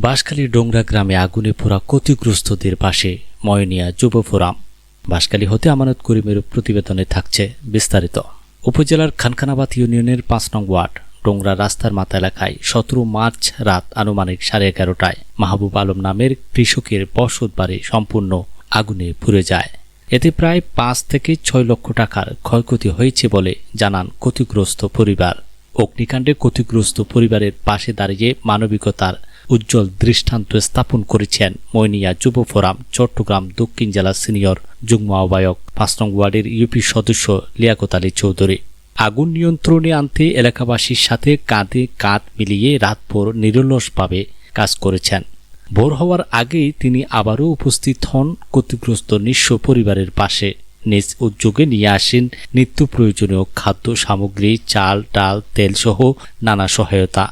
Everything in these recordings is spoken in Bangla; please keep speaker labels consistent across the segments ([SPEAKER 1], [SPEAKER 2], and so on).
[SPEAKER 1] বাঁশখালী ডোংরা গ্রামে আগুনে পোড়া ক্ষতিগ্রস্তদের পাশে ময়নিয়া যুব ফোরাম। বাঁশখালী হতে আমানত করিমের প্রতিবেদনে থাকছে বিস্তারিত। উপজেলার খানখানাবাদ ইউনিয়নের ৫ নং ওয়ার্ড ডোংরা রাস্তার মাথা এলাকায় ১৭ মার্চ রাত আনুমানিক 11:30টায় মাহবুব আলম নামের কৃষকের বসত বাড়ি সম্পূর্ণ আগুনে পুড়ে যায়। এতে প্রায় ৫ থেকে ৬ লক্ষ টাকার ক্ষয়ক্ষতি হয়েছে বলে জানান ক্ষতিগ্রস্ত পরিবার। অগ্নিকাণ্ডে ক্ষতিগ্রস্ত পরিবারের পাশে দাঁড়িয়ে মানবিকতার উজ্জ্বল দৃষ্টান্ত স্থাপন করেছেন ময়নিয়া যুব ফোরাম চট্টগ্রাম দক্ষিণ জেলা সিনিয়র যুগ্ম আহ্বায়ক ৫ নং ওয়ার্ডের ইউপি সদস্য লিয়াকত আলী চৌধুরী। আগুন নিয়ন্ত্রণে আনতে এলাকাবাসীর সাথে কাঁধে কাঁধ মিলিয়ে রাতভর নিরলসভাবে কাজ করেছেন। ভোর হওয়ার আগেই তিনি আবারও উপস্থিত হন ক্ষতিগ্রস্ত নিঃস্ব পরিবারের পাশে। নিজ উদ্যোগে নিয়ে আসেন নিত্য প্রয়োজনীয় খাদ্য সামগ্রী, চাল, ডাল, তেলসহ নানা সহায়তা।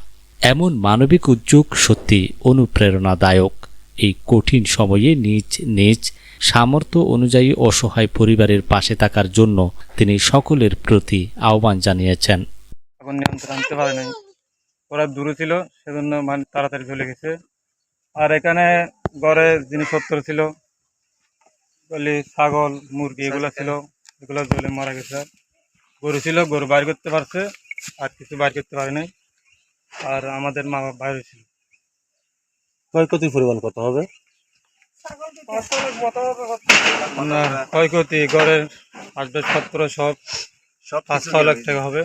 [SPEAKER 1] এমন মানবিক উদ্যোগ সত্যি অনুপ্রেরণাদায়ক। এই কঠিন সময়ে নিজ নিজ সামর্থ্য অনুযায়ী অসহায় পরিবারের পাশে থাকার জন্য তিনি সকলের প্রতি আহ্বান জানিয়েছেন।
[SPEAKER 2] এখন নিয়ন্ত্রণ আনতে পারে নাই, ওরা দূরে ছিল, সেজন্য তাড়াতাড়ি চলে গেছে। আর এখানে ঘরে জিনিসপত্র ছিল, ছাগল, মুরগি এগুলো ছিল, এগুলো জ্বলে মারা গেছে। গরু ছিল, গরু বাইর করতে পারছে, আর কিছু বাইর করতে পারে নাই। আর আমাদের মা বাবা বাইরে ছিল।
[SPEAKER 3] ক্ষয়ক্ষতির পরিমাণ কত হবে?
[SPEAKER 2] ক্ষয়ক্ষতি ঘরের আসবাবপত্র সব ৫-৬ লাখ টাকা হবে।